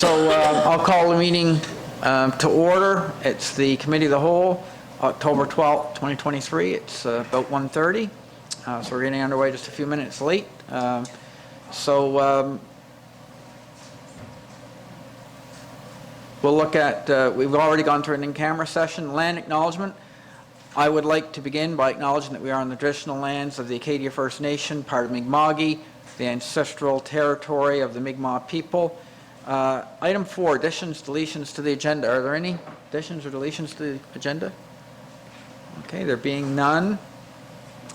So I'll call the meeting to order. It's the Committee of the Whole, October 12th, 2023. It's about 1:30. So we're getting underway just a few minutes late. We'll look at, we've already gone through an in-camera session, land acknowledgement. I would like to begin by acknowledging that we are on the traditional lands of the Acadia First Nation, part of Mi'kma'ki, the ancestral territory of the Mi'kmaq people. Item 4, additions, deletions to the agenda. Are there any additions or deletions to the agenda? Okay, there being none,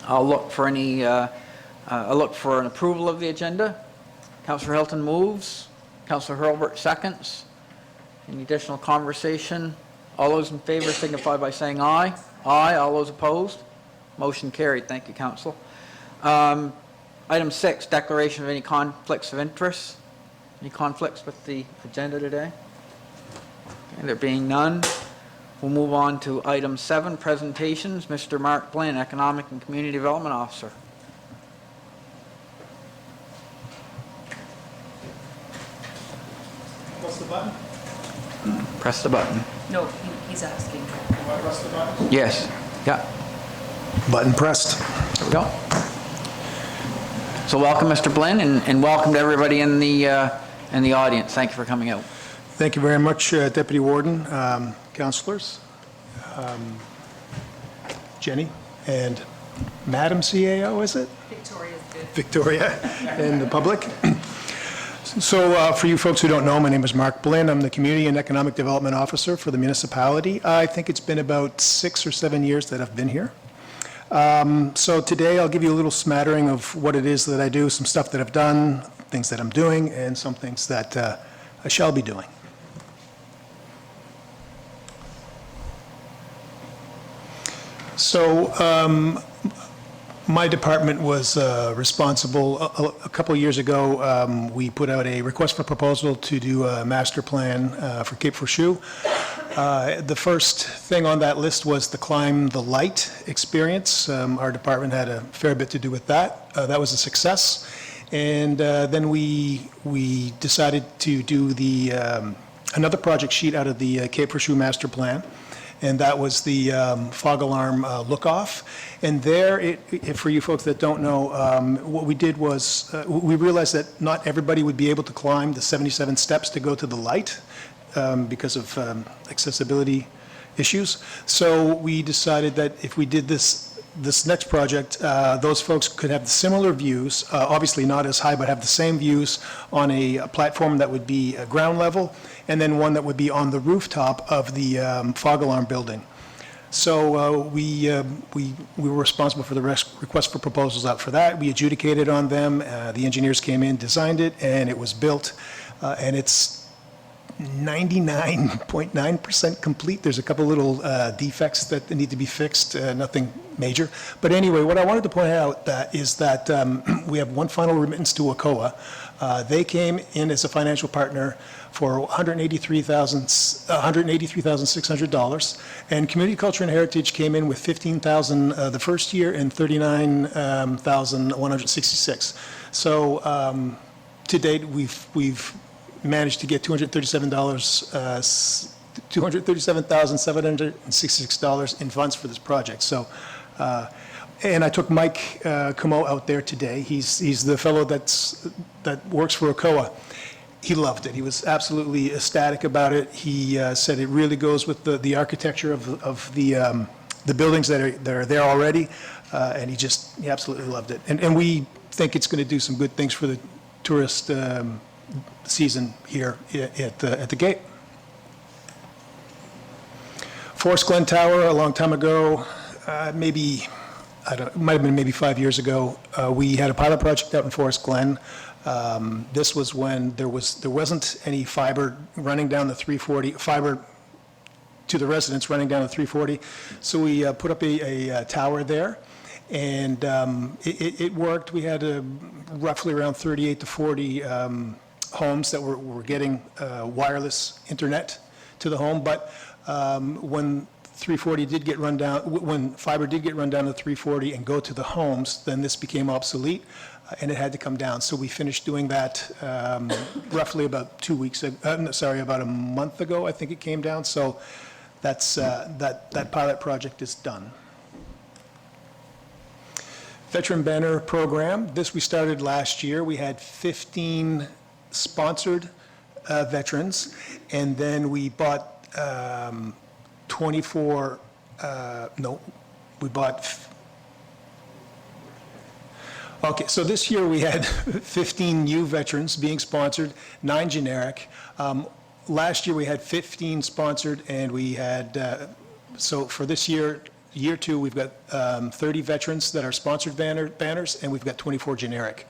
I'll look for any, I'll look for an approval of the agenda. Councillor Hilton moves. Councillor Hurlbert seconds. Any additional conversation? All those in favor signify by saying aye. Aye. All those opposed? Motion carried. Thank you, Council. Item 6, declaration of any conflicts of interest. Any conflicts with the agenda today? Okay, there being none, we'll move on to item 7, presentations. Mr. Mark Blinn, Economic and Community Development Officer. What's the button? Press the button. No, he's asking. Do I press the button? Yes. Yeah. Button pressed. There we go. So welcome, Mr. Blinn, and welcome to everybody in the audience. Thank you for coming out. Thank you very much, Deputy Warden, councillors, Jenny, and Madam CAO, is it? Victoria's good. Victoria, and the public. So for you folks who don't know, my name is Mark Blinn. I'm the Community and Economic Development Officer for the municipality. I think it's been about 6 or 7 years that I've been here. So today I'll give you a little smattering of what it is that I do, some stuff that I've done, things that I'm doing, and some things that I shall be doing. So my department was responsible, a couple of years ago, we put out a request for proposal to do a master plan for Cape Forshue. The first thing on that list was the Climb the Light experience. Our department had a fair bit to do with that. That was a success. And then we decided to do the another project sheet out of the Cape Forshue master plan. And that was the fog alarm look-off. And there, for you folks that don't know, what we did was we realized that not everybody would be able to climb the 77 steps to go to the light because of accessibility issues. So we decided that if we did this next project, those folks could have similar views, obviously not as high, but have the same views on a platform that would be ground level, and then one that would be on the rooftop of the fog alarm building. So we were responsible for the request for proposals out for that. We adjudicated on them. The engineers came in, designed it, and it was built. And it's 99.9% complete. There's a couple little defects that need to be fixed, nothing major. But anyway, what I wanted to point out is that we have one final remittance to ACOA. They came in as a financial partner for $183,600, and Community Culture and Heritage came in with $15,000 the first year and $39,166. So to date, we've managed to get $237,766 in funds for this project. So, and I took Mike Como out there today. He's the fellow that works for ACOA. He loved it. He was absolutely ecstatic about it. He said it really goes with the architecture of the buildings that are there already, and he absolutely loved it. And we think it's going to do some good things for the tourist season here at the gate. Forest Glen Tower, a long time ago, maybe, I don't know, it might have been maybe 5 years ago, we had a pilot project out in Forest Glen. This was when there wasn't any fiber running down the 340, fiber to the residents running down the 340. So we put up a tower there, and it worked. We had roughly around 38 to 40 homes that were getting wireless internet to the home, but when 340 did get run down, when fiber did get run down to 340 and go to the homes, then this became obsolete. and it had to come down. So we finished doing that roughly about 2 weeks, about a month ago, I think it came down. So that's, that pilot project is done. Veteran Banner Program, this we started last year. We had 15 sponsored veterans, and then we bought 24, we bought, okay, so this year we had 15 new veterans being sponsored, 9 generic. Last year we had 15 sponsored, and we had, so for this year, year 2, we've got 30 veterans that are sponsored banners, and we've got 24 generic.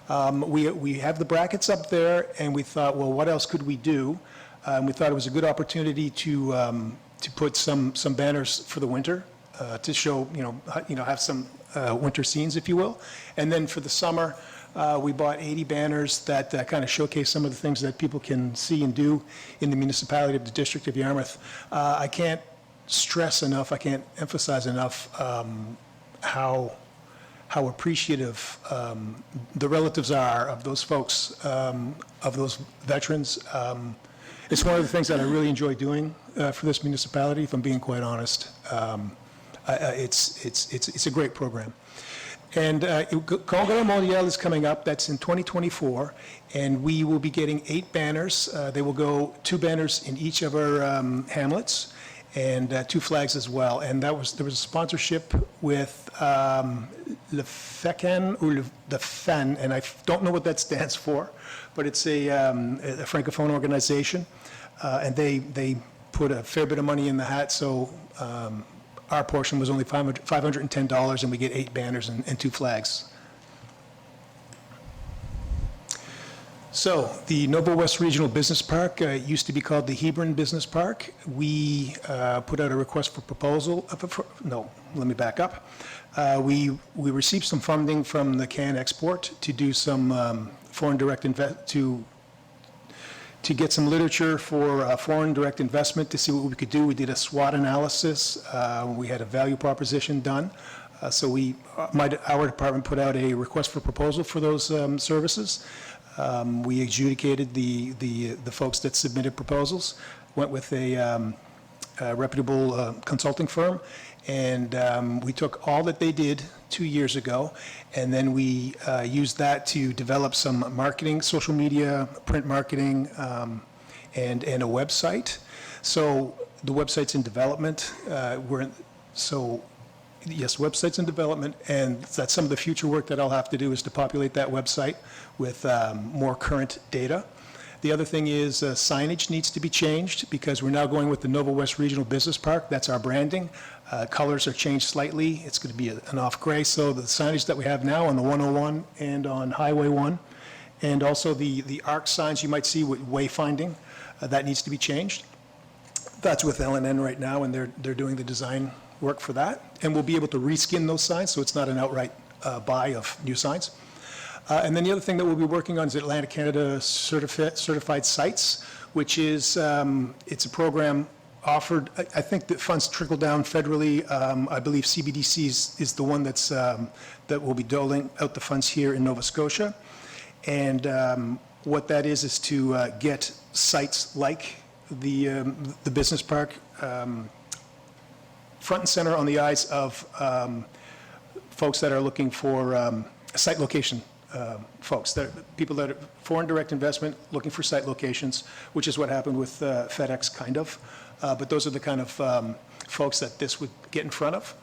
We have the brackets up there, and we thought, well, what else could we do? We thought it was a good opportunity to put some banners for the winter, to show, have some winter scenes, if you will. And then for the summer, we bought 80 banners that kind of showcase some of the things that people can see and do in the municipality of the District of Yarmouth. I can't stress enough, I can't emphasize enough how appreciative the relatives are of those folks, of those veterans. It's one of the things that I really enjoy doing for this municipality, if I'm being quite honest. It's a great program. And Congrès Mondial is coming up. That's in 2024, and we will be getting 8 banners. They will go 2 banners in each of our hamlets, and 2 flags as well. And there was a sponsorship with Le FECAN, or the FEN, and I don't know what that stands for, but it's a Francophone organization, and they put a fair bit of money in the hat, so our portion was only $510, and we get 8 banners and 2 flags. So the Novo West Regional Business Park used to be called the Hebron Business Park. We put out a request for proposal. Let me back up. We received some funding from the Can Export to do some foreign direct to get some literature for foreign direct investment, to see what we could do. We did a SWOT analysis. We had a value proposition done. So our department put out a request for proposal for those services. We adjudicated the folks that submitted proposals, went with a reputable consulting firm, and we took all that they did 2 years ago, and then we used that to develop some marketing, social media, print marketing, and a website. So the website's in development. Yes, website's in development, and that's some of the future work that I'll have to do, is to populate that website with more current data. The other thing is signage needs to be changed, because we're now going with the Novo West Regional Business Park. That's our branding. Colors are changed slightly. It's going to be an off gray. So the signage that we have now on the 101 and on Highway 1, and also the arc signs you might see with wayfinding, that needs to be changed. That's with L&N right now, and they're doing the design work for that. And we'll be able to reskin those signs, so it's not an outright buy of new signs. And then the other thing that we'll be working on is Atlantic Canada Certified Sites, which is, it's a program offered, I think the funds trickle down federally. I believe CBDC is the one that will be doling out the funds here in Nova Scotia. And what that is to get sites like the business park front and center on the eyes of folks that are looking for site location folks, people that are foreign direct investment looking for site locations, which is what happened with FedEx, kind of. But those are the kind of folks that this would get in front of.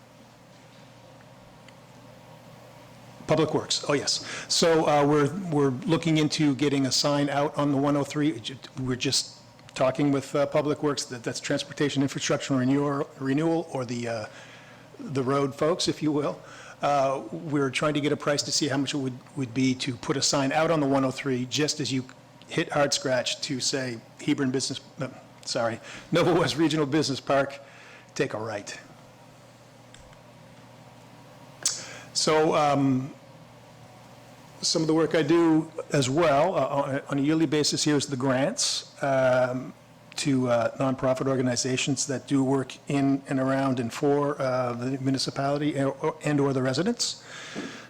Public Works, oh yes. So we're looking into getting a sign out on the 103. We're just talking with Public Works, that's Transportation Infrastructure Renewal, or the road folks, if you will. We're trying to get a price to see how much it would be to put a sign out on the 103, just as you hit hard scratch to say Novo West Regional Business Park, take a right. So some of the work I do as well on a yearly basis here is the grants to to nonprofit organizations that do work in and around and for the municipality and/or the residents.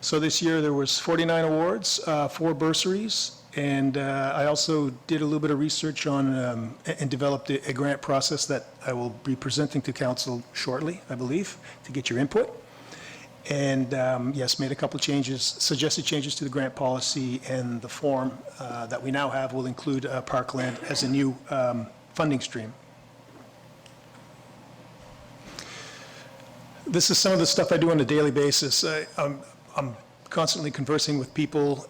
So this year, there was 49 awards, 4 bursaries, and I also did a little bit of research on and developed a grant process that I will be presenting to council shortly, I believe, to get your input. And yes, made a couple of changes, suggested changes to the grant policy, and the form that we now have will include parkland as a new funding stream. This is some of the stuff I do on a daily basis. I'm constantly conversing with people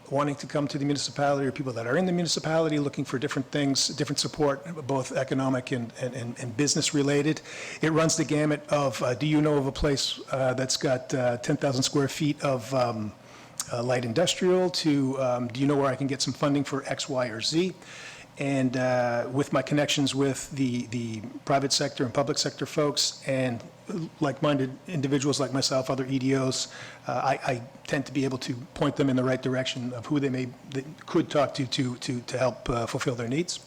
wanting to come to the municipality, or people that are in the municipality looking for different things, different support, both economic and business related. It runs the gamut of, do you know of a place that's got 10,000 square feet of light industrial, to do you know where I can get some funding for X, Y, or Z? And with my connections with the private sector and public sector folks and like-minded individuals like myself, other EDOs, I tend to be able to point them in the right direction of who they could talk to help fulfill their needs.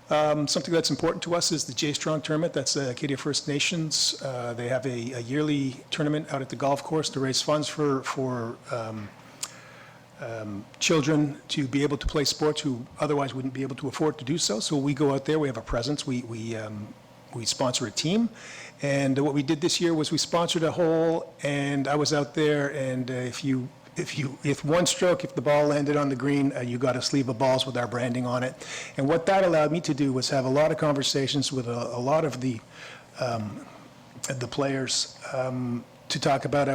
Something that's important to us is the J-Strong tournament. That's Acadia First Nations. They have a yearly tournament out at the golf course to raise funds for children to be able to play sports who otherwise wouldn't be able to afford to do so. So we go out there, we have a presence, we sponsor a team. And what we did this year was we sponsored a hole, and I was out there, and if one stroke, if the ball landed on the green, you got a sleeve of balls with our branding on it. And what that allowed me to do was have a lot of conversations with a lot of the players to talk about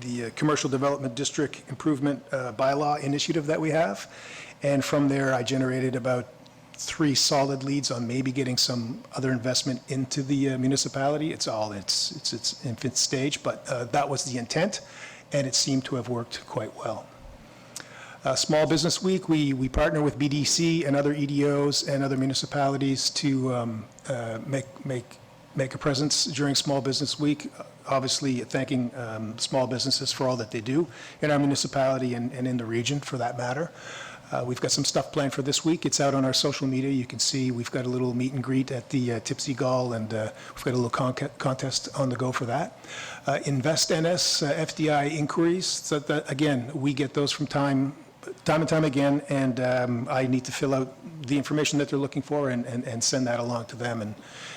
the Commercial Development District Improvement Bylaw initiative that we have. And from there, I generated about 3 solid leads on maybe getting some other investment into the municipality. It's its infant stage, but that was the intent, and it seemed to have worked quite well. Small Business Week, we partner with BDC and other EDOs and other municipalities to make a presence during Small Business Week, obviously thanking small businesses for all that they do in our municipality and in the region, for that matter. We've got some stuff planned for this week. It's out on our social media. You can see we've got a little meet and greet at the Tipsy Gull, and we've got a little contest on the go for that. Invest NS, FDI inquiries. So that, again, we get those from time and time again, and I need to fill out the information that they're looking for and send that along to them, and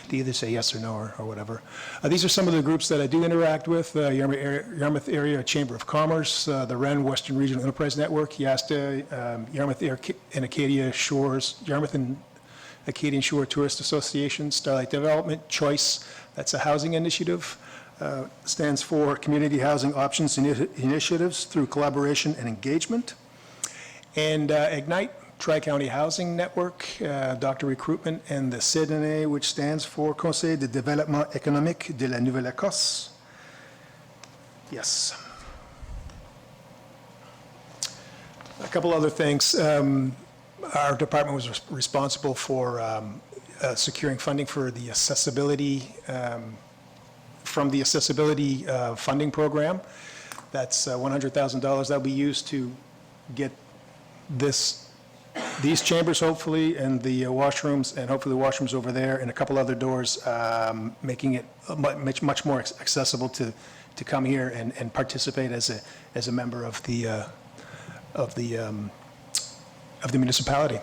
they either say yes or no or whatever. These are some of the groups that I do interact with: Yarmouth Area Chamber of Commerce, the REN Western Regional Enterprise Network, YASTA, Yarmouth and Acadia Shores, Yarmouth and Acadian Shore Tourist Association, Starlight Development, CHOICE, that's a housing initiative, stands for Community Housing Options Initiatives through Collaboration and Engagement. And Ignite, Tri-County Housing Network, Doctor Recruitment, and the CDNA, which stands for Conseil de Développement Économique de la Nouvelle-Écosse. Yes. A couple other things. Our department was responsible for securing funding for the accessibility, from the accessibility funding program. That's $100,000 that we used to get these chambers, hopefully, and the washrooms, and hopefully the washrooms over there, and a couple other doors, making it much more accessible to come here and participate as a member of the municipality.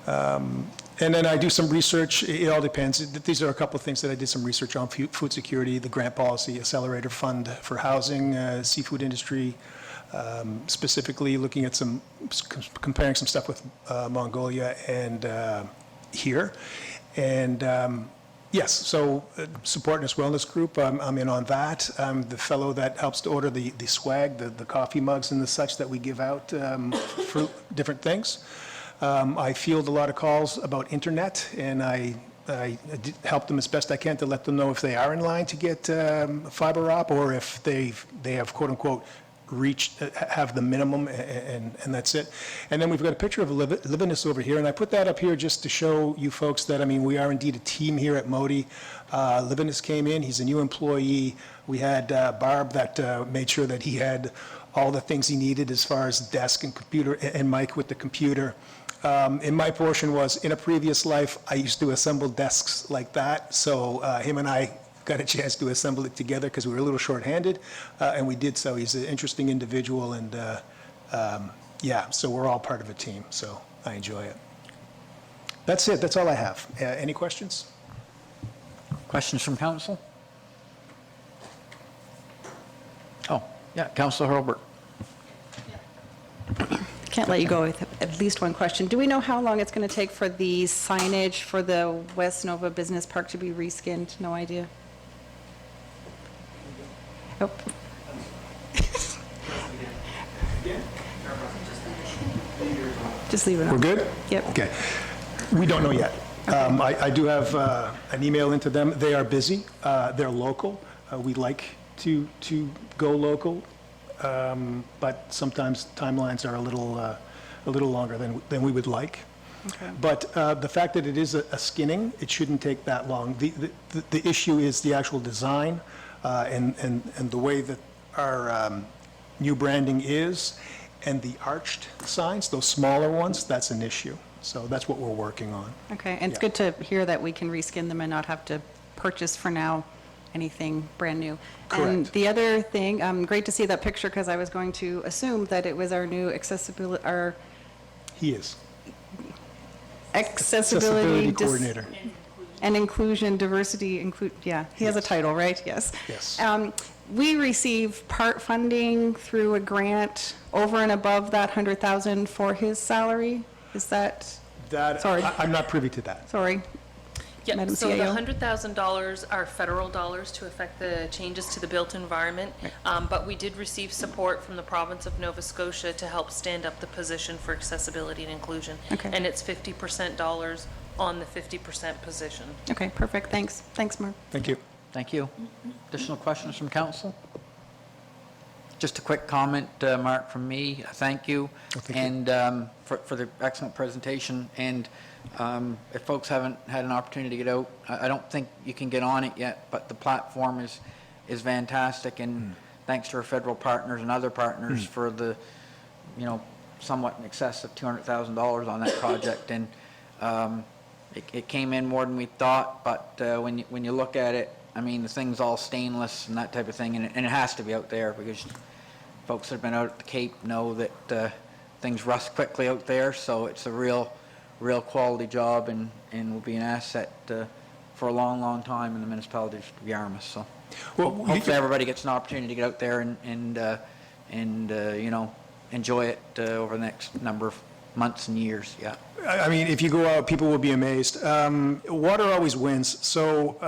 And then I do some research. It all depends. These are a couple of things that I did some research on: food security, the grant policy, accelerator fund for housing, seafood industry. Specifically looking at comparing some stuff with Mongolia and here. And yes, so Support and Wellness Group, I'm in on that. I'm the fellow that helps to order the swag, the coffee mugs and the such that we give out for different things. I field a lot of calls about internet, and I help them as best I can to let them know if they are in line to get fiber op, or if they have, quote unquote, have the minimum, and that's it. And then we've got a picture of Livinus over here, and I put that up here just to show you folks that, I mean, we are indeed a team here at Modi. Livinus came in, he's a new employee. We had Barb that made sure that he had all the things he needed as far as desk and computer, and Mike with the computer. And my portion was, in a previous life, I used to assemble desks like that, so him and I got a chance to assemble it together because we were a little shorthanded, and we did so. He's an interesting individual, and yeah, so we're all part of a team, so I enjoy it. That's it, that's all I have. Any questions? Questions from council? Oh, yeah, Councillor Hurlbert. Can't let you go with at least one question. Do we know how long it's going to take for the signage for the West Nova Business Park to be reskinned? No idea? Oh. Just leave it on. We're good? Yep. Okay. We don't know yet. I do have an email into them. They are busy. They're local. We like to go local, but sometimes timelines are a little longer than we would like. Okay. But the fact that it is a skinning, it shouldn't take that long. The issue is the actual design and the way that our new branding is, and the arched signs, those smaller ones, that's an issue. So that's what we're working on. Okay, and it's Yeah. good to hear that we can reskin them and not have to purchase for now anything brand new. And Correct. the other thing, great to see that picture because I was going to assume that it was our new accessibility, our He is. accessibility coordinator. and inclusion, diversity, yeah, he has a Yes. title, right? Yes. Yes. We receive part funding through a grant over and above that 100,000 for his salary? Is that, That, Sorry. I'm not privy to that. sorry? Yeah, Madam so the CAO? $100,000 are federal dollars to affect the changes to the built environment. But we did receive support from the province of Nova Scotia to help stand up the position for accessibility and inclusion. Okay. And it's 50% dollars on the 50% position. Okay, perfect, thanks. Thanks, Mark. Thank you. Thank you. Additional questions from council? Just a quick comment, Mark, from me. Thank you. Oh, thank you. And for the excellent presentation. And if folks haven't had an opportunity to get out, I don't think you can get on it yet, but the platform is fantastic. And thanks to our federal partners and other partners for the, somewhat in excess of $200,000 on that project. And it came in more than we thought, but when you look at it, I mean, the thing's all stainless and that type of thing, and it has to be out there because folks that have been out at the Cape know that things rust quickly out there, so it's a real quality job and will be an asset for a long, long time in the municipality of Yarmouth. So Well, hopefully everybody gets an opportunity to get out there and enjoy it over the next number of months and years, yeah. I mean, if you go out, people will be amazed. Water always wins, so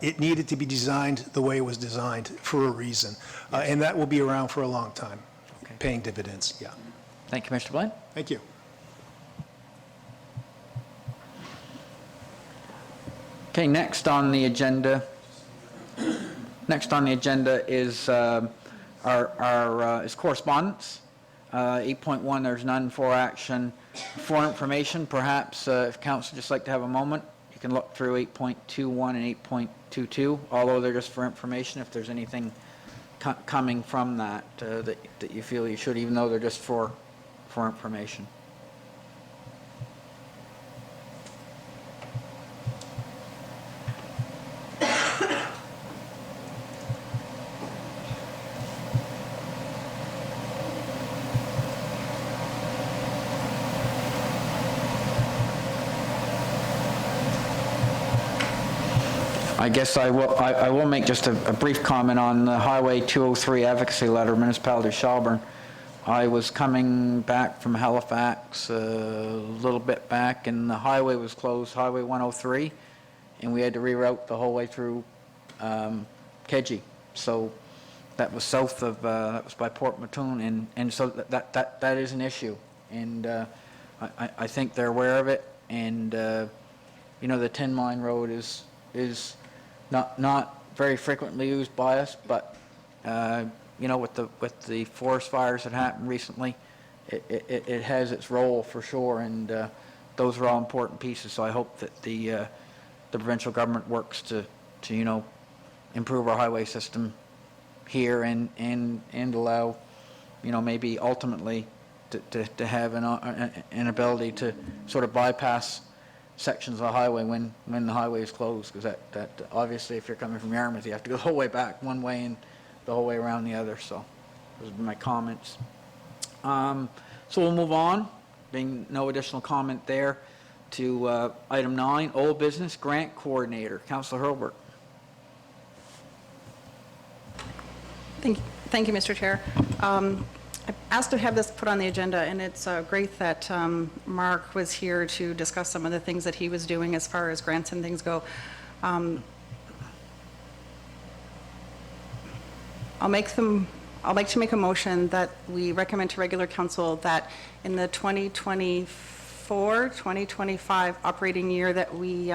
it needed to be designed the way it was designed for a reason. And that will be around for a long time, Okay. paying dividends, yeah. Thank you, Mr. Blaine. Thank you. Okay, next on the agenda is is correspondence. 8.1, there's none for action. For information, perhaps if council would just like to have a moment, you can look through 8.21 and 8.22, although they're just for information. If there's anything coming from that that you feel you should, even though they're just for information. I guess I will make just a brief comment on the Highway 203 advocacy letter, Municipality of Shelburne. I was coming back from Halifax a little bit back, and the highway was closed, Highway 103, and we had to reroute the whole way through Kedzie. So that was south of, that was by Port Mattoon, and so that is an issue. And I think they're aware of it, and the 10 Mine Road is not very frequently used by us, but with the forest fires that happened recently, it has its role for sure, and those are all important pieces. So I hope that the provincial government works to improve our highway system here and allow maybe ultimately to have an ability to sort of bypass sections of the highway when the highway is closed, because that obviously, if you're coming from Yarmouth, you have to go the whole way back one way and the whole way around the other. So those are my comments. So we'll move on, being no additional comment there, to item 9, old business grant coordinator. Councillor Hurlbert. Thank you, Mr. Chair. I asked to have this put on the agenda, and it's great that Mark was here to discuss some of the things that he was doing as far as grants and things go. I'd like to make a motion that we recommend to regular council that in the 2024-2025 operating year that we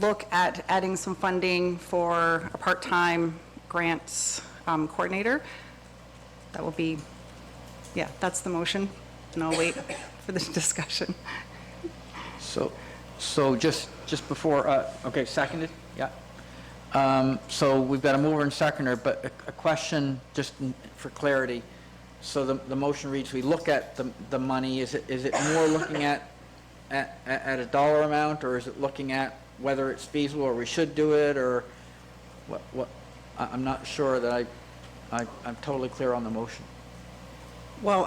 look at adding some funding for a part-time grants coordinator. That will be, yeah, that's the motion, and I'll wait for the discussion. So just before, okay, seconded? Yeah. So we've got a mover and seconder, but a question just for clarity. So the motion reads, we look at the money, is it more looking at a dollar amount, or is it looking at whether it's feasible or we should do it, or what? I'm not sure that I'm totally clear on the motion. Well,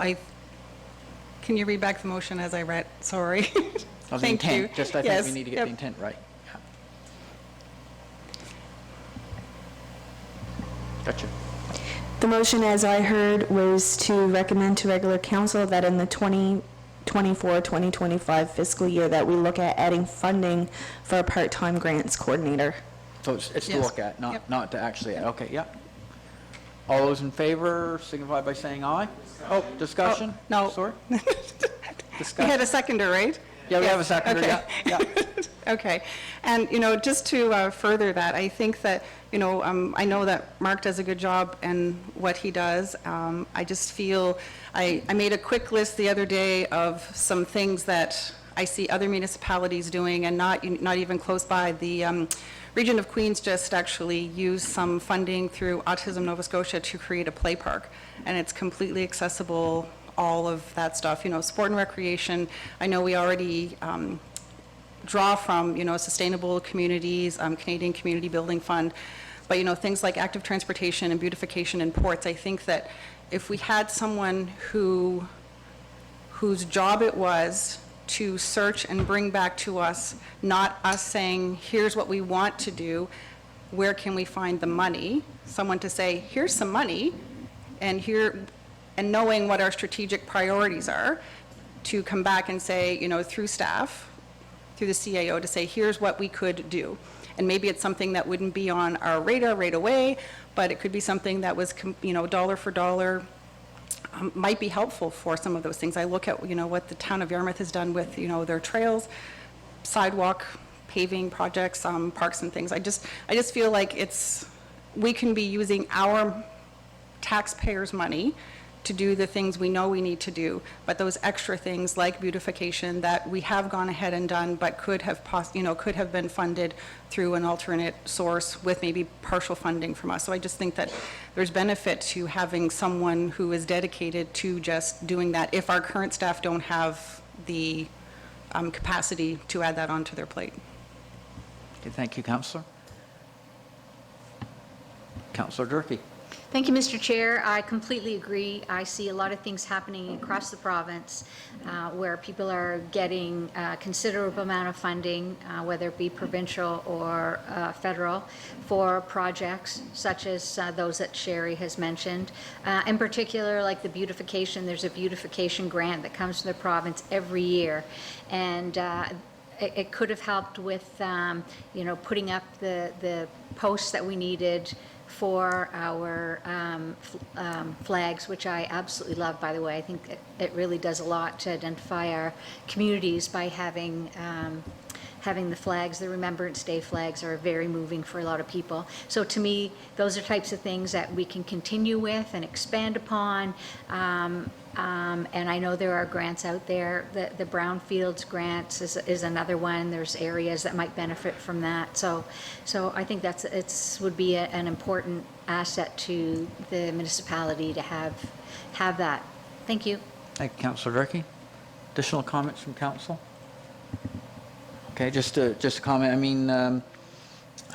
can you read back the motion as I read? Sorry. Of the Thank you. intent, just I think Yes, we need to get yep. the intent right. Yeah. Gotcha. The motion, as I heard, was to recommend to regular council that in the 2024-2025 fiscal year that we look at adding funding for a part-time grants coordinator. So it's to Yes. look at, Yep. not to actually add. Okay, yeah. All those in favor signify by saying aye. Oh, discussion? Oh, no. Sorry? We had Discussion? a seconder, right? Yeah, we have a seconder, Okay. yeah. Okay. And, just to further that, I think that, I know that Mark does a good job in what he does. I just feel, I made a quick list the other day of some things that I see other municipalities doing, and not even close by. The Region of Queens just actually used some funding through Autism Nova Scotia to create a play park, and it's completely accessible, all of that stuff. Sport and recreation, I know we already draw from, Sustainable Communities, Canadian Community Building Fund, but, things like active transportation and beautification in ports, I think that if we had someone whose job it was to search and bring back to us, not us saying, here's what we want to do, where can we find the money? Someone to say, here's some money, and knowing what our strategic priorities are, to come back and say, through staff, through the CAO, to say, here's what we could do. And maybe it's something that wouldn't be on our radar right away, but it could be something that was, dollar for dollar, might be helpful for some of those things. I look at, what the town of Yarmouth has done with, their trails, sidewalk, paving projects, parks and things. I just feel like we can be using our taxpayers' money to do the things we know we need to do, but those extra things like beautification that we have gone ahead and done, but could have been funded through an alternate source with maybe partial funding from us. So I just think that there's benefit to having someone who is dedicated to just doing that if our current staff don't have the capacity to add that onto their plate. Okay, thank you, Councillor. Councillor Durkee. Thank you, Mr. Chair. I completely agree. I see a lot of things happening across the province where people are getting a considerable amount of funding, whether it be provincial or federal, for projects such as those that Sherry has mentioned. In particular, like the beautification, there's a beautification grant that comes to the province every year. And it could have helped with, putting up the posts that we needed for our flags, which I absolutely love, by the way. I think it really does a lot to identify our communities by having the flags. The Remembrance Day flags are very moving for a lot of people. So to me, those are types of things that we can continue with and expand upon. And I know there are grants out there. The Brownfields grants is another one. There's areas that might benefit from that. So I think would be an important asset to the municipality to have that. Thank you. Thank you, Councillor Durkee. Additional comments from council? Okay, just a comment. I mean, Madam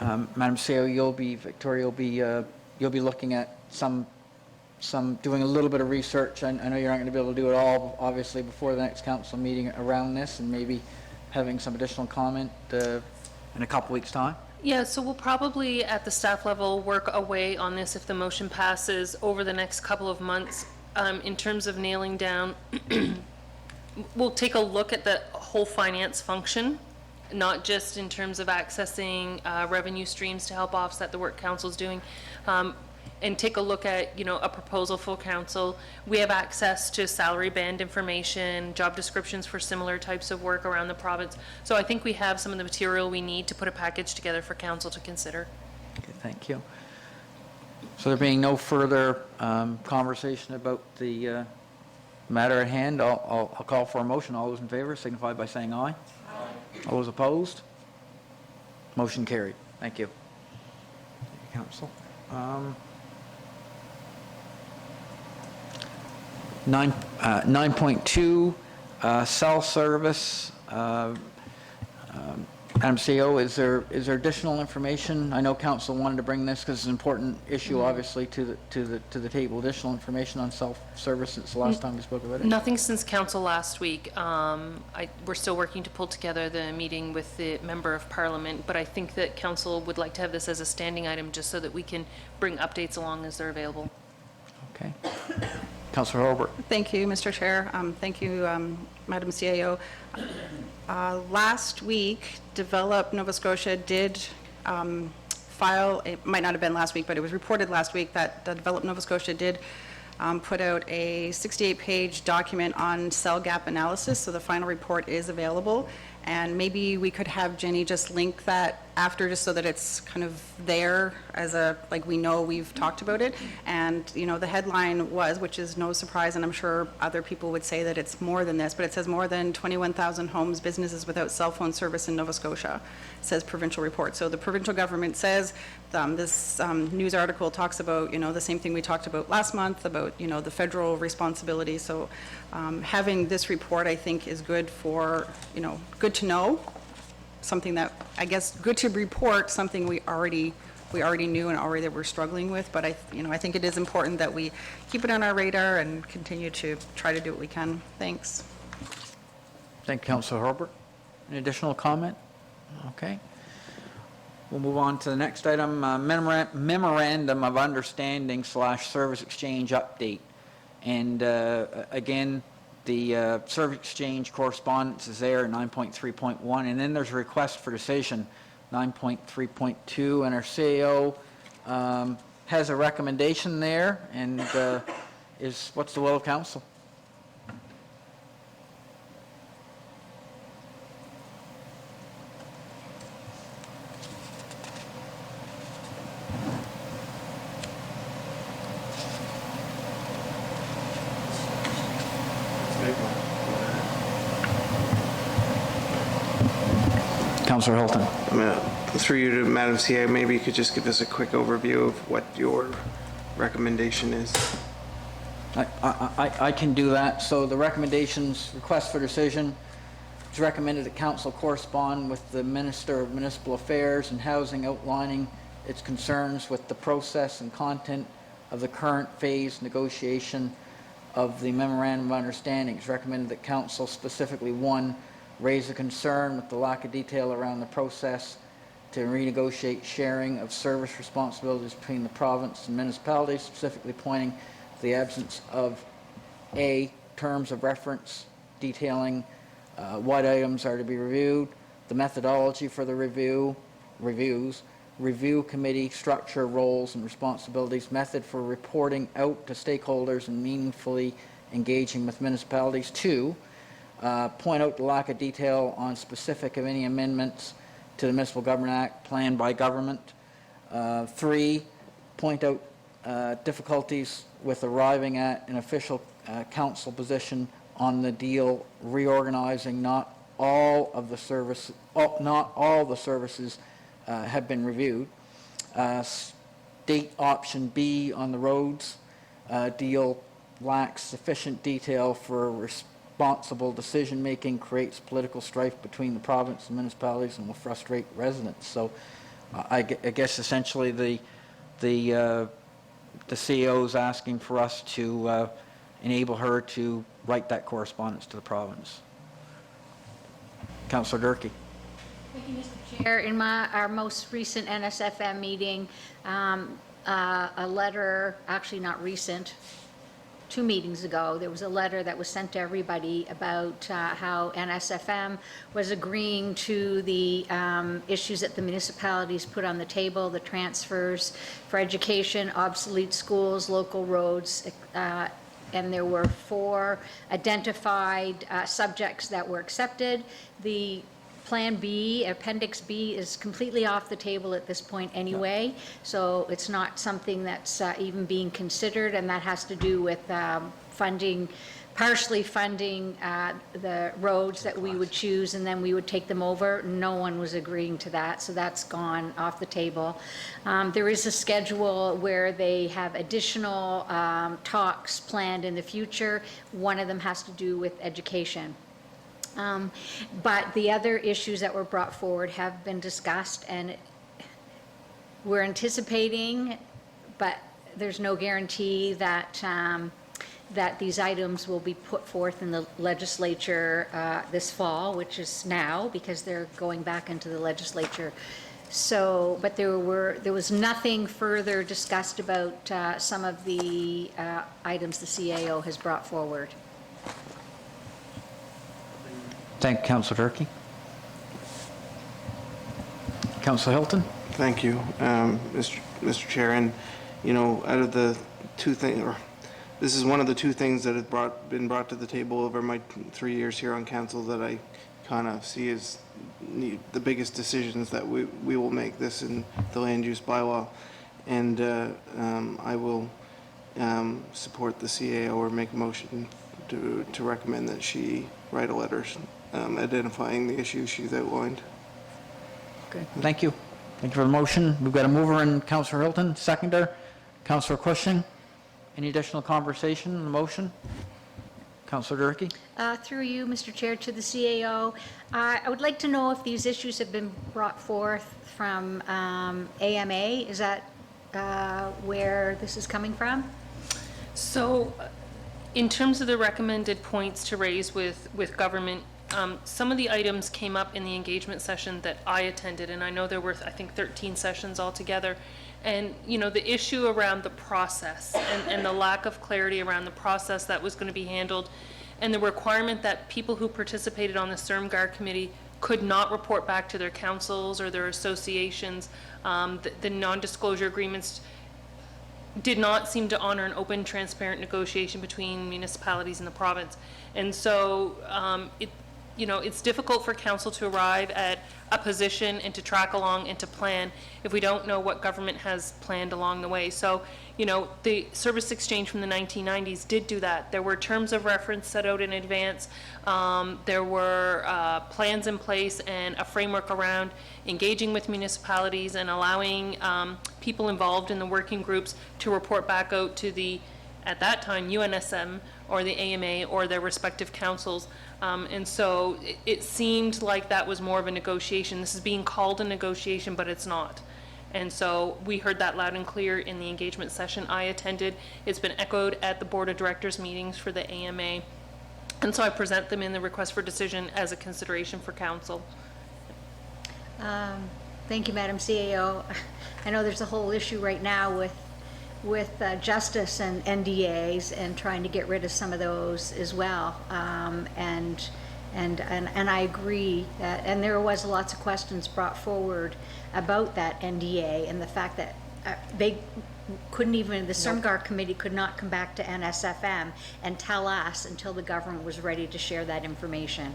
CEO, Victoria, you'll be looking at doing a little bit of research. I know you're not going to be able to do it all, obviously, before the next council meeting around this, and maybe having some additional comment in a couple weeks' time. Yeah, so we'll probably, at the staff level, work away on this if the motion passes over the next couple of months. In terms of nailing down, we'll take a look at the whole finance function, not just in terms of accessing revenue streams to help offset the work council's doing, and take a look at, a proposal for council. We have access to salary band information, job descriptions for similar types of work around the province. So I think we have some of the material we need to put a package together for council to consider. Okay, thank you. So there being no further conversation about the matter at hand, I'll call for a motion. All those in favor signify by saying aye. Aye. All those opposed? Motion carried. Thank you. Thank you, Council. 9.2, cell service. Madam CEO, is there additional information? I know Council wanted to bring this because it's an important issue, obviously, to the table. Additional information on self-service since the last time we spoke about it? Nothing since council last week. We're still working to pull together the meeting with the member of parliament, but I think that council would like to have this as a standing item just so that we can bring updates along as they're available. Okay. Councillor Holbert. Thank you, Mr. Chair. Thank you, Madam CAO. Last week, Develop Nova Scotia did file, it might not have been last week, but it was reported last week that Develop Nova Scotia did put out a 68-page document on cell gap analysis, so the final report is available. And maybe we could have Jenny just link that after, just so that it's kind of there as like we know we've talked about it. And, the headline was, which is no surprise, and I'm sure other people would say that it's more than this, but it says more than 21,000 homes, businesses without cell phone service in Nova Scotia, says provincial report. So the provincial government says, this news article talks about, the same thing we talked about last month, about, the federal responsibility. So having this report, I think, is good for, good to know, something that, I guess, good to report, something we already knew and already that we're struggling with. But I think it is important that we keep it on our radar and continue to try to do what we can. Thanks. Thank you, Councillor Holbert. Any additional comment? Okay. We'll move on to the next item, Memorandum of Understanding / Service Exchange Update. And again, the service exchange correspondence is there, 9.3.1, and then there's a request for decision, 9.3.2, and our CAO has a recommendation there, and what's the will of council? Councillor Hilton. Through you to Madam CA, maybe you could just give us a quick overview of what your recommendation is. I can do that. So the recommendations, request for decision, it's recommended that council correspond with the Minister of Municipal Affairs and Housing outlining its concerns with the process and content of the current phase negotiation of the Memorandum of Understanding. It's recommended that council, specifically 1, raise a concern with the lack of detail around the process to renegotiate sharing of service responsibilities between the province and municipalities, specifically pointing to the absence of A, terms of reference detailing what items are to be reviewed, the methodology for the reviews, review committee structure, roles and responsibilities, method for reporting out to stakeholders and meaningfully engaging with municipalities. 2, point out the lack of detail on specific of any amendments to the Municipal Government Act planned by government. 3, point out difficulties with arriving at an official council position on the deal, reorganizing not all the services have been reviewed. State option B on the roads deal lacks sufficient detail for responsible decision-making, creates political strife between the province and municipalities, and will frustrate residents. So I guess essentially the CEO is asking for us to enable her to write that correspondence to the province. Councillor Durkee. Thank you, Mr. Chair. In our most recent NSFM meeting, a letter, actually not recent, 2 meetings ago, there was a letter that was sent to everybody about how NSFM was agreeing to the issues that the municipalities put on the table, the transfers for education, obsolete schools, local roads, and there were 4 identified subjects that were accepted. The Plan B, Appendix B, is completely off the table at this point anyway, so it's not something that's even being considered, and that has to do with funding, partially funding the roads that we would choose, and then we would take them over. No one was agreeing to that, so that's gone off the table. There is a schedule where they have additional talks planned in the future. One of them has to do with education. But the other issues that were brought forward have been discussed, and we're anticipating, but there's no guarantee that that these items will be put forth in the legislature this fall, which is now, because they're going back into the legislature. So, but there was nothing further discussed about some of the items the CAO has brought forward. Thank you, Councillor Durkee. Councillor Hilton. Thank you, Mr. Chair. And, you know, out of the 2 things, or this is one of the 2 things that have been brought to the table over my 3 years here on council that I kind of see as the biggest decisions that we will make this in the land use bylaw. And I will support the CAO or make a motion to recommend that she write a letter identifying the issues she's outlined. Okay, thank you. Thank you for the motion. We've got a mover in Councillor Hilton, seconder, Councillor Cushing. Any additional conversation on the motion? Councillor Durkee. Through you, Mr. Chair, to the CAO, I would like to know if these issues have been brought forth from AMA. Is that where this is coming from? So, in terms of the recommended points to raise with government, some of the items came up in the engagement session that I attended, and I know there were, I think, 13 sessions altogether. And, you know, the issue around the process and the lack of clarity around the process that was going to be handled, and the requirement that people who participated on the CERMGAR committee could not report back to their councils or their associations. The non-disclosure agreements did not seem to honor an open, transparent negotiation between municipalities and the province. And so it's difficult for council to arrive at a position and to track along and to plan if we don't know what government has planned along the way. So, you know, the service exchange from the 1990s did do that. There were terms of reference set out in advance. There were plans in place and a framework around engaging with municipalities and allowing people involved in the working groups to report back out to the, at that time, UNSM or the AMA or their respective councils. And so it seemed like that was more of a negotiation. This is being called a negotiation, but it's not. And so we heard that loud and clear in the engagement session I attended. It's been echoed at the board of directors meetings for the AMA. And so I present them in the request for decision as a consideration for council. Thank you, Madam CAO. I know there's a whole issue right now with justice and NDAs and trying to get rid of some of those as well. And I agree that, and there was lots of questions brought forward about that NDA and the fact that they couldn't even, the CERMGAR committee could not come back to NSFM and tell us until the government was ready to share that information.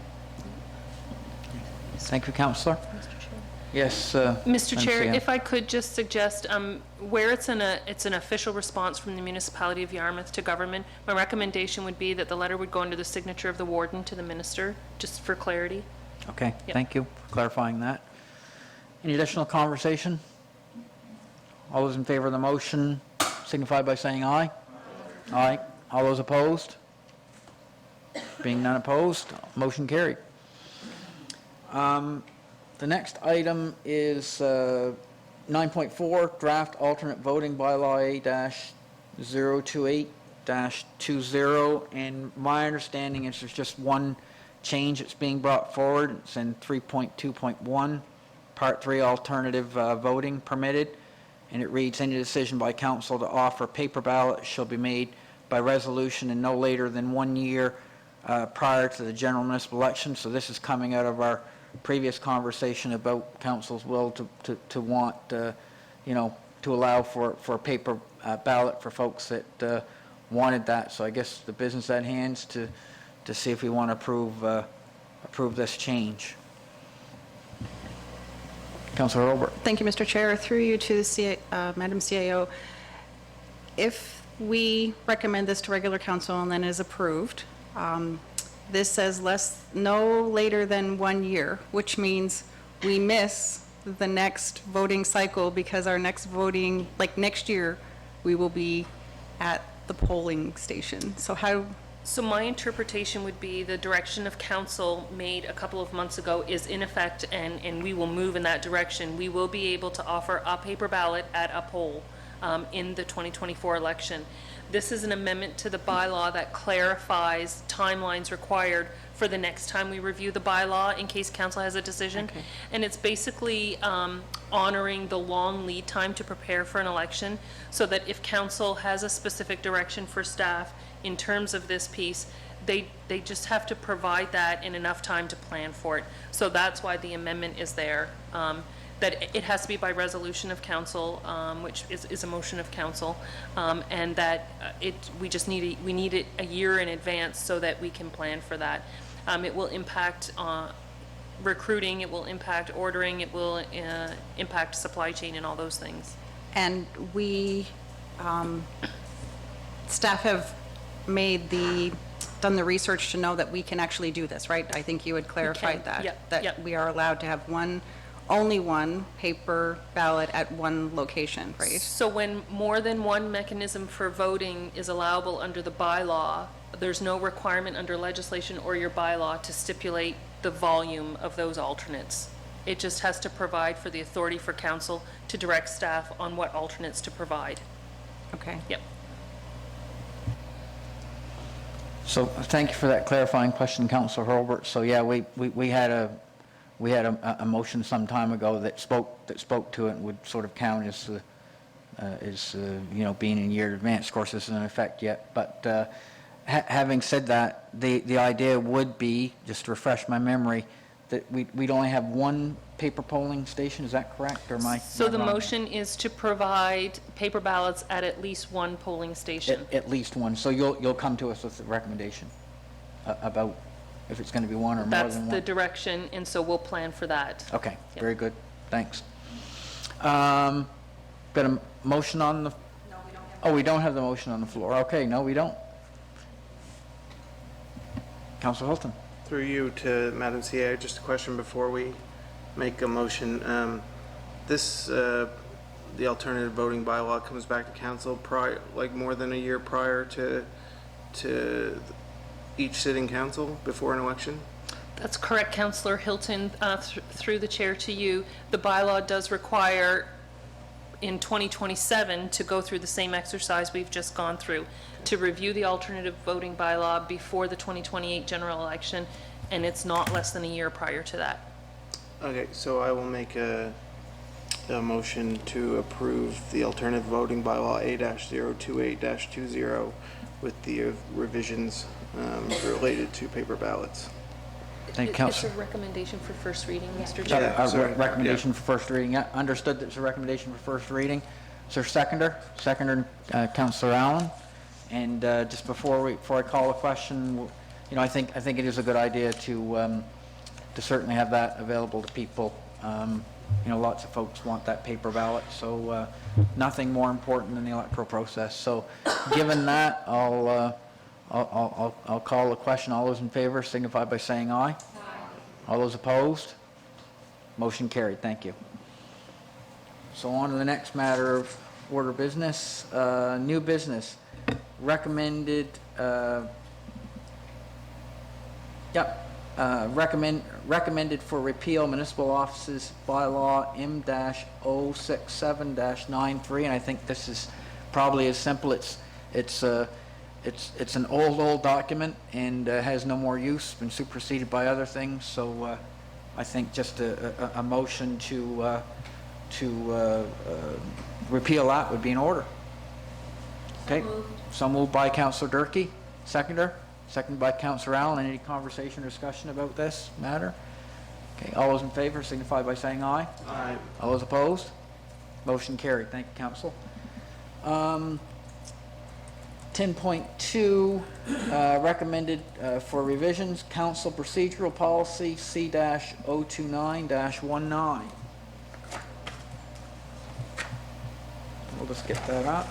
Thank you, Councillor. Yes, Mr. Chair, Madam if I could just suggest, where it's an official response from the municipality of Yarmouth to government, my recommendation would be that the letter would go under the signature of the warden to the minister, just for clarity. Okay, Yep. thank you for clarifying that. Any additional conversation? All those in favor of the motion signify by saying aye. Aye. All those opposed? Being none opposed, motion carried. The next item is 9.4, draft alternate voting bylaw A-028-20, and my understanding is there's just one change that's being brought forward. It's in 3.2.1, Part 3, alternative voting permitted, and it reads, any decision by council to offer paper ballots shall be made by resolution and no later than 1 year prior to the general municipal election. So this is coming out of our previous conversation about council's will to want, you know, to allow for a paper ballot for folks that wanted that. So I guess the business at hand is to see if we want to approve this change. Councilor Hurlbert. Thank you, Mr. Chair. Through you to the Madam CAO, if we recommend this to regular council and then is approved, this says no later than 1 year, which means we miss the next voting cycle because our next voting, like next year, we will be at the polling station. So how, So my interpretation would be the direction of council made a couple of months ago is in effect, and we will move in that direction. We will be able to offer a paper ballot at a poll in the 2024 election. This is an amendment to the bylaw that clarifies timelines required for the next time we review the bylaw in case council has a decision. Okay. And it's basically honoring the long lead time to prepare for an election, so that if council has a specific direction for staff in terms of this piece, they just have to provide that in enough time to plan for it. So that's why the amendment is there. That it has to be by resolution of council, which is a motion of council, and that we need it a year in advance so that we can plan for that. It will impact recruiting, it will impact ordering, it will impact supply chain and all those things. and we, staff have done the research to know that we can actually do this, right? I think you had clarified that. yep, That yep. we are allowed to have only one paper ballot at one location, right? So when more than one mechanism for voting is allowable under the bylaw, there's no requirement under legislation or your bylaw to stipulate the volume of those alternates. It just has to provide for the authority for council to direct staff on what alternates to provide. Okay. Yep. So thank you for that clarifying question, Councilor Hurlbert. So yeah, we had a motion some time ago that spoke to it and would sort of count as you know, being in a year in advance. Of course, this isn't in effect yet, but having said that, the idea would be, just to refresh my memory, that we'd only have one paper polling station. Is that correct, or am I? So the wrong? motion is to provide paper ballots at least one polling station. At least one. So you'll come to us with a recommendation about if it's going to be one or more That's than the one? direction, and so we'll plan for that. Okay, Yep. very good. Thanks. Got a motion on the? No, we don't have. Oh, we don't have the motion on the floor. Okay, no, we don't. Councilor Hilton. Through you to Madam CA, just a question before we make a motion. The alternative voting bylaw comes back to council like more than a year prior to each sitting council before an election? That's correct, Councillor Hilton. Through the chair to you, the bylaw does require in 2027 to go through the same exercise we've just gone through, to review the alternative voting bylaw before the 2028 general election, and it's not less than a year prior to that. Okay, so I will make a motion to approve the alternative voting bylaw A-028-20 with the revisions related to paper ballots. Thank you, It's Councilor. a recommendation for first reading, Mr. Yeah. Chair. Our sorry. recommendation for first reading. Yeah, understood that it's a recommendation for first reading. Is there a seconder? Seconder, Councilor Allen. And just before I call the question, you know, I think it is a good idea to certainly have that available to people. You know, lots of folks want that paper ballot, so nothing more important than the electoral process. So, given that, I'll call the question. All those in favor signify by saying aye. Aye. All those opposed? Motion carried. Thank you. So on to the next matter of order business. New business. recommended, recommended for repeal municipal offices bylaw M-067-93, and I think this is probably as simple. It's an old document and has no more use, been superseded by other things, so I think just a motion to repeal that would be in order. Okay, so moved by Councillor Durkee, seconded by Councillor Allen. Any conversation or discussion about this matter? Okay, all those in favor signify by saying aye. Aye. All those opposed? Motion carried. Thank you, Council. 10.2, recommended for revisions, Council Procedural Policy C-029-19. We'll just get that up.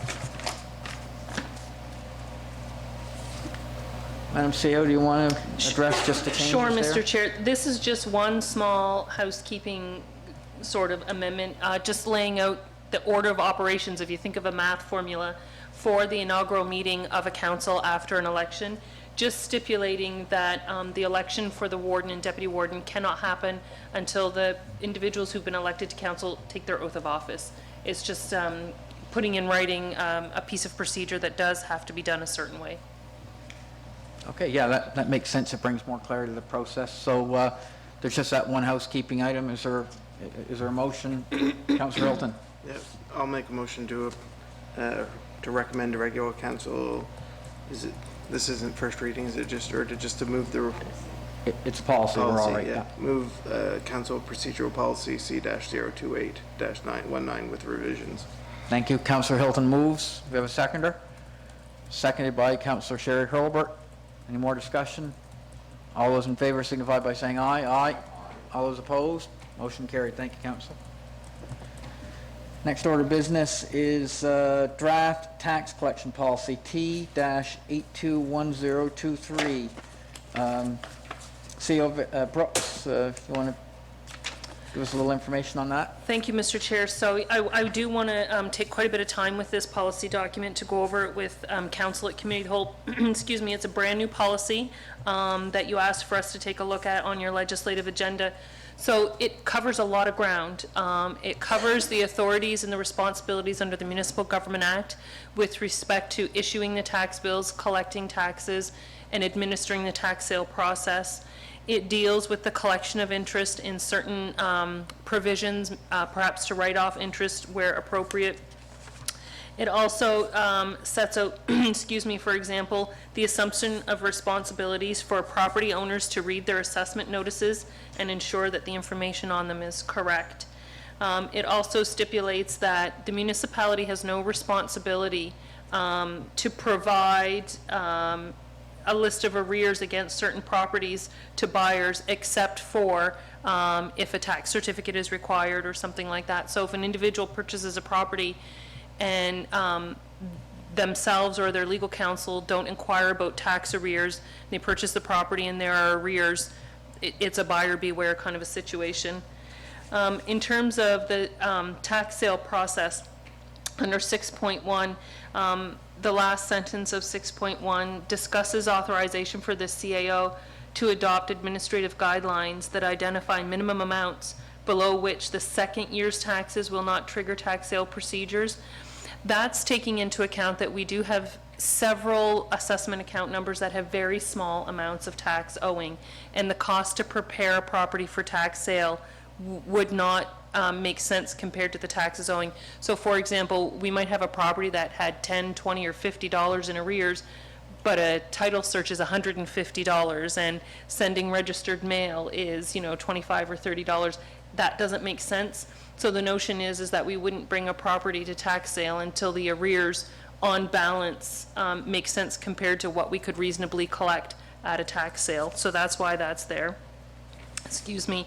Madam CEO, do you want to address just the changes Sure, there? Mr. Chair. This is just one small housekeeping sort of amendment, just laying out the order of operations, if you think of a math formula, for the inaugural meeting of a council after an election, just stipulating that the election for the warden and deputy warden cannot happen until the individuals who've been elected to council take their oath of office. It's just putting in writing a piece of procedure that does have to be done a certain way. Okay, yeah, that makes sense. It brings more clarity to the process. So there's just that one housekeeping item. Is there a motion? Councillor Hilton. Yes, I'll make a motion to recommend to regular council. This isn't first reading, is it just, or to move the It's a policy, we're all policy? right, Yeah, yeah. move council procedural policy C-028-919 with revisions. Thank you. Councillor Hilton moves. We have a seconder. Seconded by Councillor Sherry Hurlbert. Any more discussion? All those in favor signify by saying aye. Aye. All those opposed? Motion carried. Thank you, Council. Next order of business is draft tax collection policy T-821023. CEO Brooks, if you want to give us a little information on that. Thank you, Mr. Chair. So I do want to take quite a bit of time with this policy document to go over it with council at committee of the whole. Excuse me, it's a brand new policy that you asked for us to take a look at on your legislative agenda. So it covers a lot of ground. It covers the authorities and the responsibilities under the Municipal Government Act with respect to issuing the tax bills, collecting taxes, and administering the tax sale process. It deals with the collection of interest in certain provisions, perhaps to write off interest where appropriate. It also sets out, excuse me, for example, the assumption of responsibilities for property owners to read their assessment notices and ensure that the information on them is correct. It also stipulates that the municipality has no responsibility to provide a list of arrears against certain properties to buyers, except for if a tax certificate is required or something like that. So if an individual purchases a property and themselves or their legal counsel don't inquire about tax arrears, they purchase the property and there are arrears, it's a buyer beware kind of a situation. In terms of the tax sale process, under 6.1, the last sentence of 6.1 discusses authorization for the CAO to adopt administrative guidelines that identify minimum amounts below which the second year's taxes will not trigger tax sale procedures. That's taking into account that we do have several assessment account numbers that have very small amounts of tax owing, and the cost to prepare a property for tax sale would not make sense compared to the taxes owing. So for example, we might have a property that had $10, $20, or $50 in arrears, but a title search is $150 and sending registered mail is, $25 or $30. That doesn't make sense. So the notion is that we wouldn't bring a property to tax sale until the arrears on balance make sense compared to what we could reasonably collect at a tax sale. So that's why that's there. Excuse me.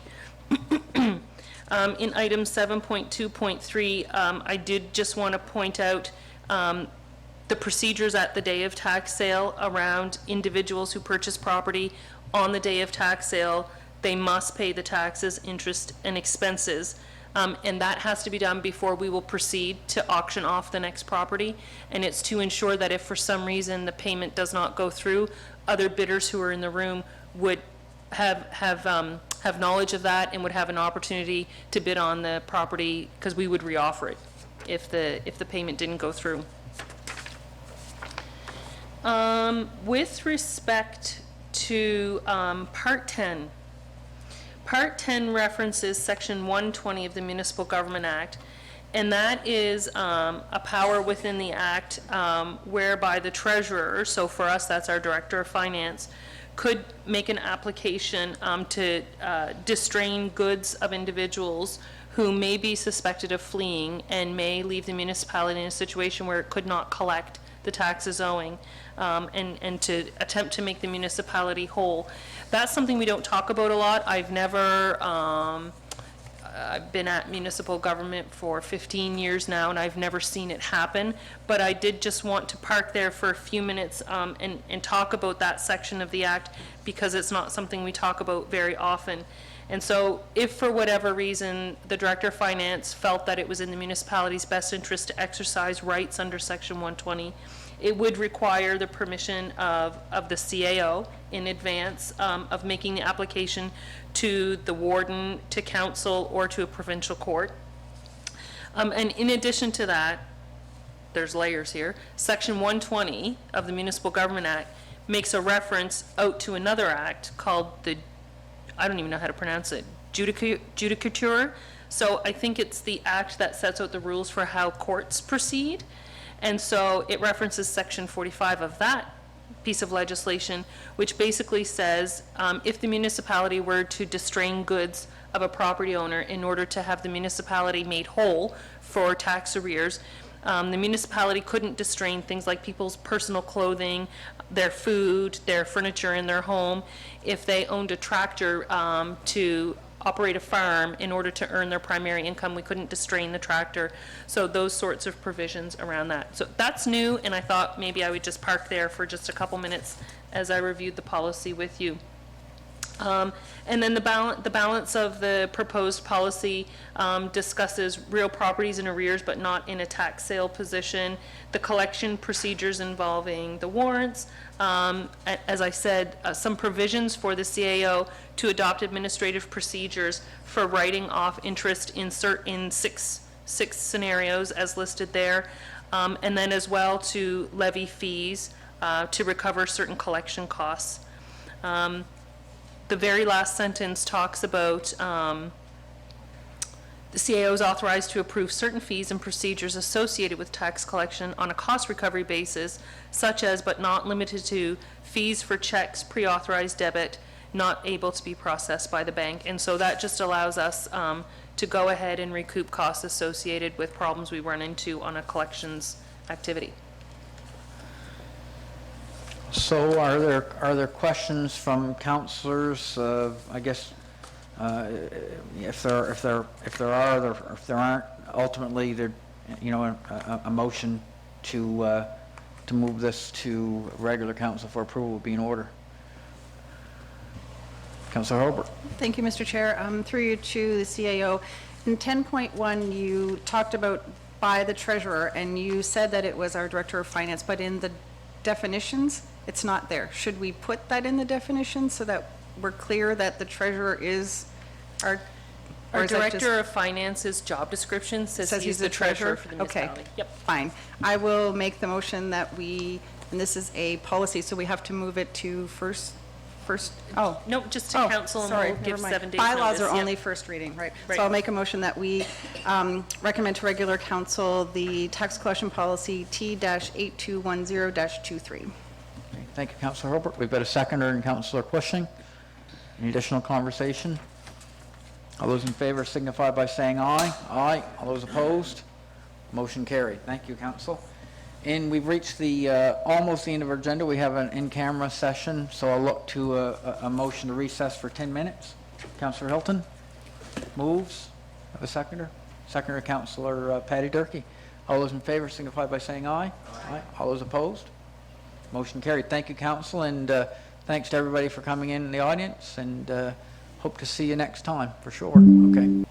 In item 7.2.3, I did just want to point out the procedures at the day of tax sale around individuals who purchase property on the day of tax sale. They must pay the taxes, interest, and expenses. And that has to be done before we will proceed to auction off the next property. And it's to ensure that if for some reason the payment does not go through, other bidders who are in the room would have knowledge of that and would have an opportunity to bid on the property, because we would reoffer it if the payment didn't go through. With respect to Part 10, Part 10 references Section 120 of the Municipal Government Act, and that is a power within the Act whereby the treasurer, so for us, that's our Director of Finance, could make an application to distrain goods of individuals who may be suspected of fleeing and may leave the municipality in a situation where it could not collect the taxes owing, and to attempt to make the municipality whole. That's something we don't talk about a lot. I've been at municipal government for 15 years now, and I've never seen it happen, but I did just want to park there for a few minutes and talk about that section of the Act, because it's not something we talk about very often. And so if for whatever reason the Director of Finance felt that it was in the municipality's best interest to exercise rights under Section 120, it would require the permission of the CAO in advance of making the application to the warden, to council, or to a provincial court. And in addition to that, there's layers here. Section 120 of the Municipal Government Act makes a reference out to another act called the, I don't even know how to pronounce it, Judicature. So I think it's the act that sets out the rules for how courts proceed. And so it references Section 45 of that piece of legislation, which basically says if the municipality were to distrain goods of a property owner in order to have the municipality made whole for tax arrears, the municipality couldn't distrain things like people's personal clothing, their food, their furniture in their home. If they owned a tractor to operate a farm in order to earn their primary income, we couldn't distrain the tractor. So those sorts of provisions around that. So that's new, and I thought maybe I would just park there for just a couple minutes as I reviewed the policy with you. And then the balance of the proposed policy discusses real properties in arrears but not in a tax sale position, the collection procedures involving the warrants, as I said, some provisions for the CAO to adopt administrative procedures for writing off interest in six scenarios as listed there, and then as well to levy fees to recover certain collection costs. The very last sentence talks about the CAO is authorized to approve certain fees and procedures associated with tax collection on a cost recovery basis, such as but not limited to fees for checks pre-authorized debit not able to be processed by the bank. And so that just allows us to go ahead and recoup costs associated with problems we run into on a collections activity. So are there questions from councillors? I guess if there aren't, ultimately there, a motion to move this to regular council for approval would be in order. Councillor Hobart. Thank you, Mr. Chair. Through you to the CAO. In 10.1, you talked about by the treasurer, and you said that it was our Director of Finance, but in the definitions, it's not there. Should we put that in the definition so that we're clear that the treasurer is our Director of Finance's job description says he's the treasurer for the municipality. Okay. Yep. Fine. I will make the motion that we, and this is a policy, so we have to move it to first, No, just to council, and sorry, we'll give never mind. 7 days notice. Bylaws are Yep. only first reading, right? Right. So I'll make a motion that we recommend to regular council the tax collection policy T-8210-23. Thank you, Councillor Hobart. We've got a seconder and Councillor Cushing. Any additional conversation? All those in favor signify by saying aye. Aye. All those opposed? Motion carried. Thank you, Council. And we've reached the almost the end of our agenda. We have an in-camera session, so I'll look to a motion to recess for 10 minutes. Councillor Hilton moves. Have a seconder. Seconder, Councillor Patty Durkee. All those in favor signify by saying aye. Aye. All those opposed? Motion carried. Thank you, Council, and thanks to everybody for coming in the audience, and hope to see you next time, for sure. Okay.